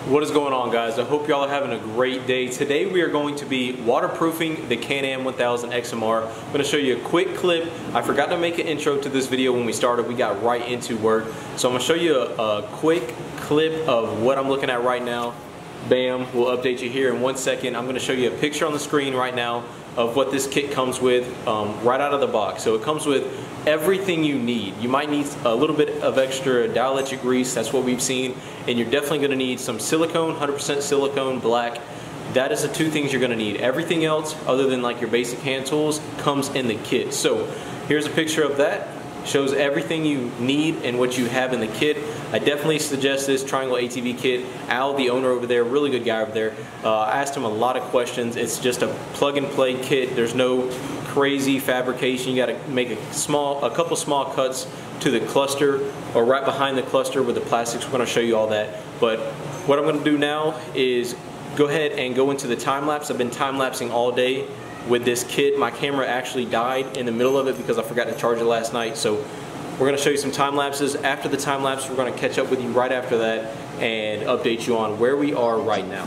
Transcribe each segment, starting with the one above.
What is going on, guys? I hope y'all are having a great day. Today we are going to be waterproofing the Canam 1000 XMR. I'm going to show you a quick clip. I forgot to make an intro to this video when we started. We got right into work. So I'm going to show you a quick clip of what I'm looking at right now. Bam, we'll update you here in 1 second. I'm going to show you a picture on the screen right now of what this kit comes with right out of the box. So it comes with everything you need. You might need a little bit of extra dielectric grease, that's what we've seen, and you're definitely going to need some silicone, 100% silicone black. That is the two things you're going to need. Everything else other than like your basic hand tools comes in the kit. So here's a picture of that. Shows everything you need and what you have in the kit. I definitely suggest this Triangle ATV kit. Al, the owner over there, really good guy over there. I asked him a lot of questions. It's just a plug and play kit. There's no crazy fabrication. You got to make a couple small cuts to the cluster or right behind the cluster with the plastics. We're going to show you all that. But what I'm going to do now is go ahead and go into the time lapse. I've been time lapsing all day with this kit. My camera actually died in the middle of it because I forgot to charge it last night. So we're going to show you some time lapses. After the time lapse, we're going to catch up with you right after that and update you on where we are right now.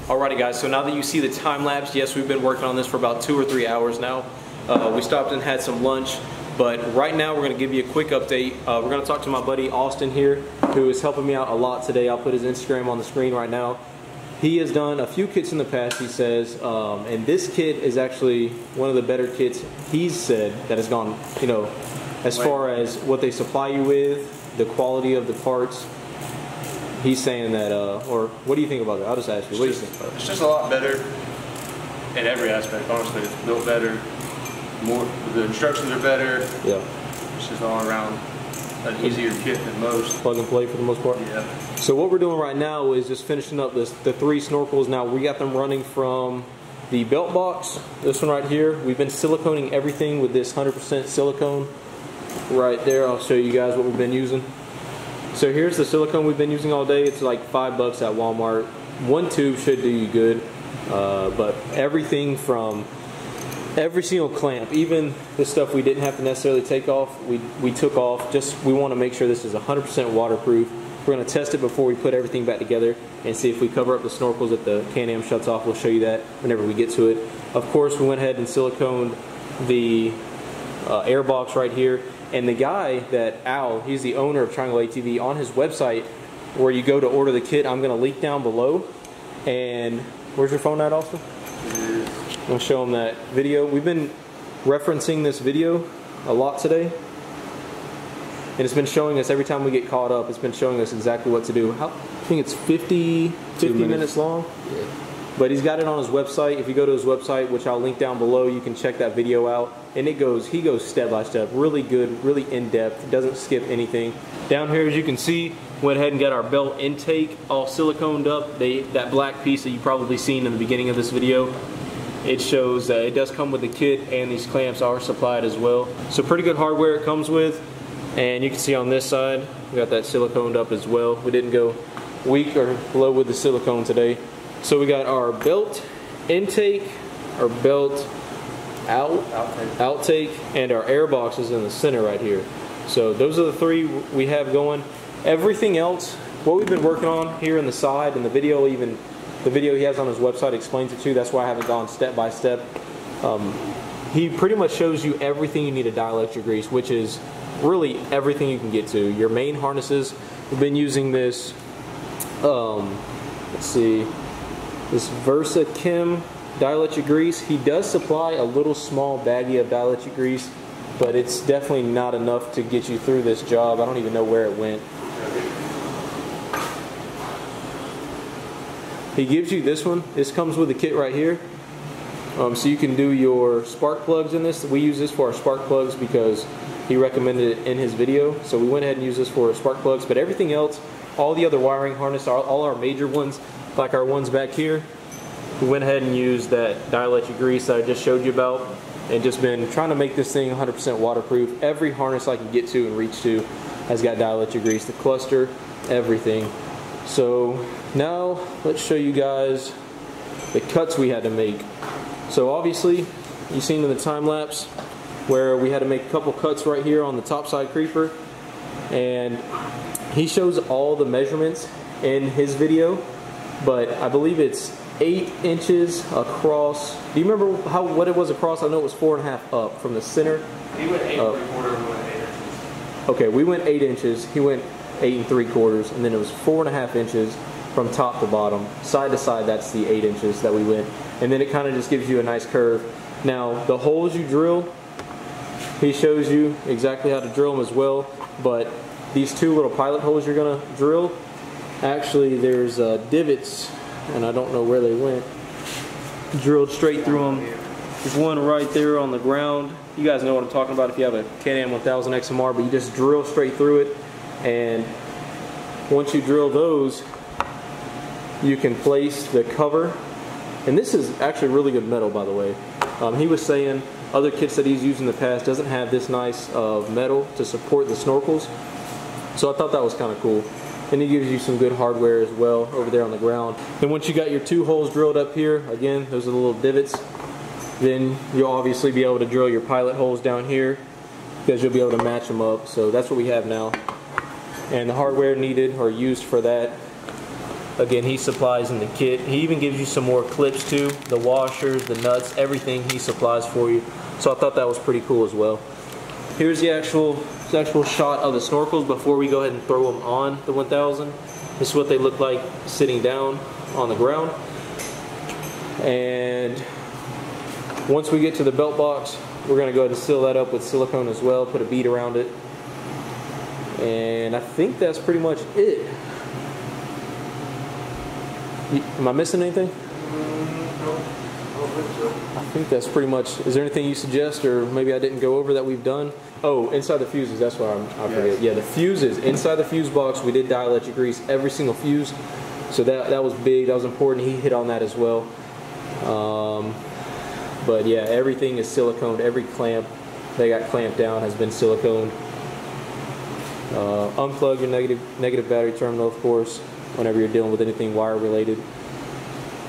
Alrighty guys, so now that you see the time lapse, yes, we've been working on this for about 2 or 3 hours now. We stopped and had some lunch, but right now we're going to give you a quick update. We're going to talk to my buddy Austin here, who is helping me out a lot today. I'll put his Instagram on the screen right now. He has done a few kits in the past, he says, and this kit is actually one of the better kits he's said that has gone, you know, as far as what they supply you with, the quality of the parts. He's saying that, or what do you think about that? I'll just ask you, what do you think about it? It's just a lot better in every aspect, honestly. It's built better, the instructions are better. Yeah. It's just all around an easier kit than most. Plug and play for the most part? Yeah. So what we're doing right now is just finishing up the 3 snorkels. Now we got them running from the belt box, this one right here. We've been siliconing everything with this 100% silicone right there. I'll show you guys what we've been using. So here's the silicone we've been using all day. It's like $5 at Walmart. 1 tube should do you good, but everything from every single clamp, even the stuff we didn't have to necessarily take off, we took off. Just we want to make sure this is 100% waterproof. We're going to test it before we put everything back together and see if we cover up the snorkels that the Canam shuts off. We'll show you that whenever we get to it. Of course, we went ahead and siliconed the air box right here. And the guy that, Al, he's the owner of Triangle ATV, on his website where you go to order the kit, I'm going to link down below. And where's your phone at, Austin? I'm going to show him that video. We've been referencing this video a lot today. And it's been showing us, every time we get caught up, it's been showing us exactly what to do. I think it's 50 minutes long. Yeah. But he's got it on his website. If you go to his website, which I'll link down below, you can check that video out. And he goes step by step, really good, really in depth, doesn't skip anything. Down here, as you can see, went ahead and got our belt intake all siliconed up. That black piece that you probably seen in the beginning of this video, it shows that it does come with the kit, and these clamps are supplied as well. So pretty good hardware it comes with. And you can see on this side, we got that siliconed up as well. We didn't go weak or low with the silicone today. So we got our belt intake, our belt outtake, and our air boxes in the center right here. So those are the three we have going. Everything else, what we've been working on here in the side, and the video, even the video he has on his website explains it too. That's why I haven't gone step by step. He pretty much shows you everything you need to dielectric grease, which is really everything you can get to. Your main harnesses, we've been using this, let's see, this Versa Chem dielectric grease. He does supply a little small baggie of dielectric grease, but it's definitely not enough to get you through this job. I don't even know where it went. He gives you this one. This comes with a kit right here. So you can do your spark plugs in this. We use this for our spark plugs because he recommended it in his video. So we went ahead and used this for our spark plugs. But everything else, all the other wiring harness, all our major ones, like our ones back here, we went ahead and used that dielectric grease that I just showed you about, and just been trying to make this thing 100% waterproof. Every harness I can get to and reach to has got dielectric grease. The cluster, everything. So now let's show you guys the cuts we had to make. So obviously, you've seen in the time lapse where we had to make a couple cuts right here on the top side creeper, and he shows all the measurements in his video, but I believe it's 8 inches across. Do you remember what it was across? I know it was 4.5 up from the center. He went 8 3/4, we went 8 inches. Okay, we went 8 inches, he went 8 3/4, and then it was 4.5 inches from top to bottom. Side to side, that's the 8 inches that we went. And then it kind of just gives you a nice curve. Now, the holes you drill, he shows you exactly how to drill them as well, but these two little pilot holes you're gonna drill, actually there's divots, and I don't know where they went. Drilled straight through them. There's one right there on the ground. You guys know what I'm talking about if you have a Canam 1000 XMR, but you just drill straight through it, and once you drill those, you can place the cover. And this is actually really good metal, by the way. He was saying other kits that he's used in the past doesn't have this nice metal to support the snorkels. So I thought that was kind of cool. And he gives you some good hardware as well over there on the ground. And once you got your 2 holes drilled up here, again, those are the little divots, then you'll obviously be able to drill your pilot holes down here because you'll be able to match them up. So that's what we have now. And the hardware needed or used for that, again, he supplies in the kit. He even gives you some more clips too, the washers, the nuts, everything he supplies for you. So I thought that was pretty cool as well. Here's the actual shot of the snorkels before we go ahead and throw them on the 1000. This is what they look like sitting down on the ground. And once we get to the belt box, we're going to go ahead and seal that up with silicone as well, put a bead around it. And I think that's pretty much it. Am I missing anything? I think that's pretty much. Is there anything you suggest, or maybe I didn't go over that we've done? Oh, inside the fuses, that's what I forget. Yeah, the fuses. Inside the fuse box, we did dielectric grease every single fuse. So that was big, that was important. He hit on that as well. But yeah, everything is siliconed. Every clamp they got clamped down has been siliconed. Unplug your negative battery terminal, of course, whenever you're dealing with anything wire related.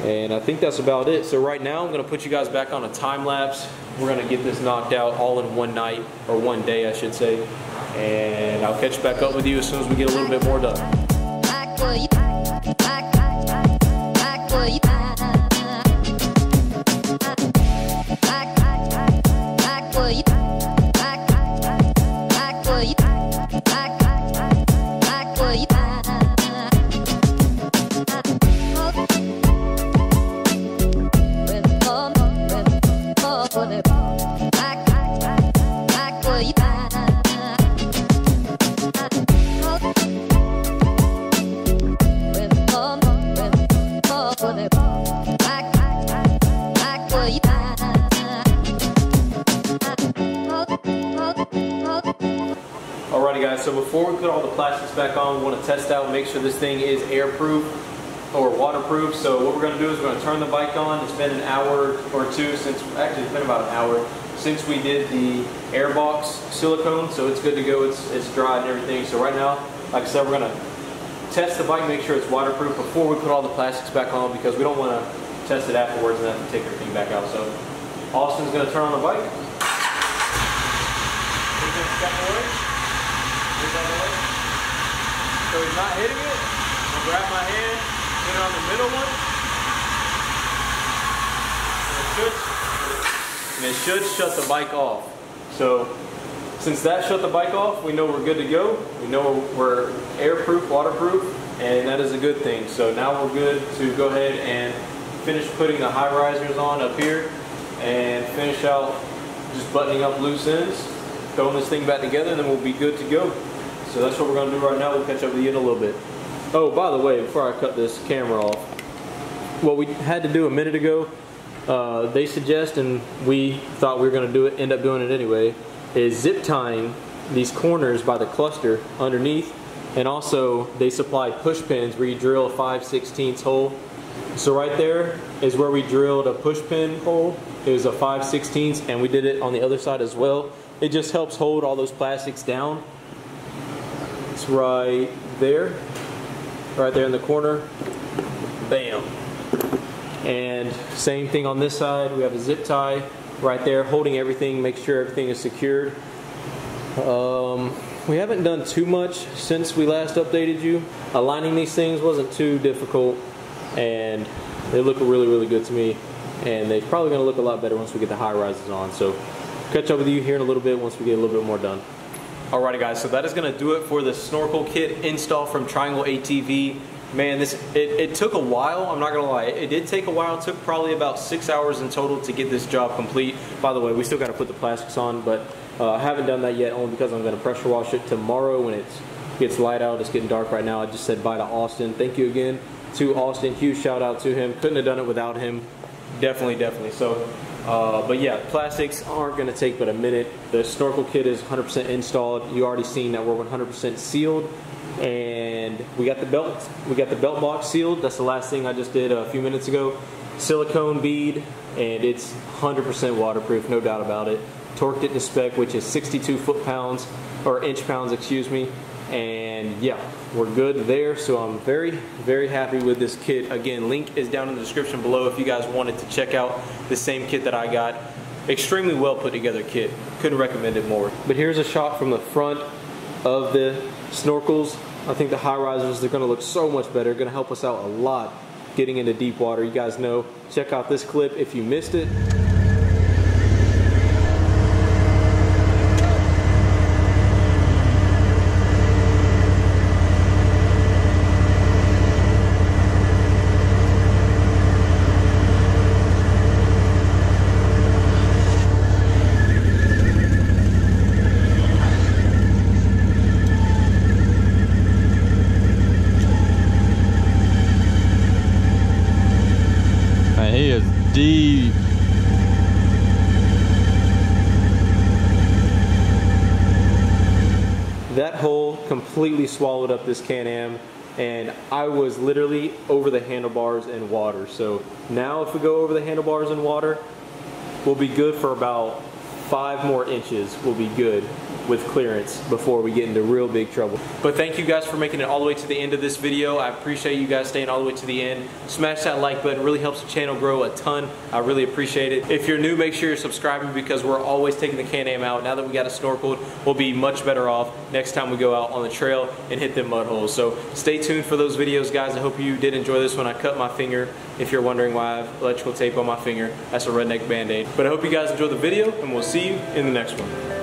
And I think that's about it. So right now I'm going to put you guys back on a time lapse. We're going to get this knocked out all in one night, or one day I should say. And I'll catch back up with you as soon as we get a little bit more done. Alrighty guys, so before we put all the plastics back on, we want to test out, make sure this thing is airproof or waterproof. So what we're going to do is we're going to turn the bike on. It's been an hour or two since, actually it's been about an hour since we did the airbox silicone, so it's good to go. It's dry and everything. So right now, like I said, we're gonna test the bike, make sure it's waterproof before we put all the plastics back on, because we don't want to test it afterwards and have to take everything back out. So Austin's gonna turn on the bike. So he's not hitting it. I'll grab my hand, put it on the middle one. And it should shut the bike off. So since that shut the bike off, we know we're good to go. We know we're airproof, waterproof, and that is a good thing. So now we're good to go ahead and finish putting the high risers on up here and finish out just buttoning up loose ends, throwing this thing back together, and then we'll be good to go. So that's what we're going to do right now. We'll catch up with you in a little bit. Oh, by the way, before I cut this camera off, what we had to do a minute ago, they suggest, and we thought we were going to do it, end up doing it anyway, is zip tying these corners by the cluster underneath. And also they supply push pins where you drill a 5/16 hole. So right there is where we drilled a push pin hole. It was a 5/16, and we did it on the other side as well. It just helps hold all those plastics down. It's right there in the corner. Bam. And same thing on this side. We have a zip tie right there holding everything, make sure everything is secured. We haven't done too much since we last updated you. Aligning these things wasn't too difficult, and they look really, really good to me. And they're probably going to look a lot better once we get the high rises on. So catch up with you here in a little bit once we get a little bit more done. Alrighty guys, so that is going to do it for the Snorkle kit install from Triangle ATV. Man, it took a while, I'm not going to lie. It did take a while. It took probably about 6 hours in total to get this job complete. By the way, we still got to put the plastics on, but I haven't done that yet, only because I'm going to pressure wash it tomorrow when it gets light out. It's getting dark right now. I just said bye to Austin. Thank you again to Austin. Huge shout out to him. Couldn't have done it without him. Definitely. So, but yeah, plastics aren't going to take but a minute. The Snorkle kit is 100% installed. You already seen that we're 100% sealed. And we got the belt box sealed. That's the last thing I just did a few minutes ago. Silicone bead, and it's 100% waterproof, no doubt about it. Torqued it to spec, which is 62 foot-pounds, or inch-pounds, excuse me. And yeah, we're good there. So I'm very, very happy with this kit. Again, link is down in the description below if you guys wanted to check out the same kit that I got. Extremely well put together kit. Couldn't recommend it more. But here's a shot from the front of the Snorkles. I think the high risers, they're going to look so much better. They're going to help us out a lot getting into deep water. You guys know. Check out this clip if you missed it. He is deep. That hole completely swallowed up this Can-Am, and I was literally over the handlebars in water. So now if we go over the handlebars in water, we'll be good for about 5 more inches. We'll be good with clearance before we get into real big trouble. But thank you guys for making it all the way to the end of this video. I appreciate you guys staying all the way to the end. Smash that like button, really helps the channel grow a ton. I really appreciate it. If you're new, make sure you're subscribing, because we're always taking the Can-Am out. Now that we got it snorkeled, we'll be much better off next time we go out on the trail and hit them mud holes. So stay tuned for those videos, guys. I hope you did enjoy this one. I cut my finger. If you're wondering why I have electrical tape on my finger, that's a redneck band-aid. But I hope you guys enjoyed the video, and we'll see you in the next one.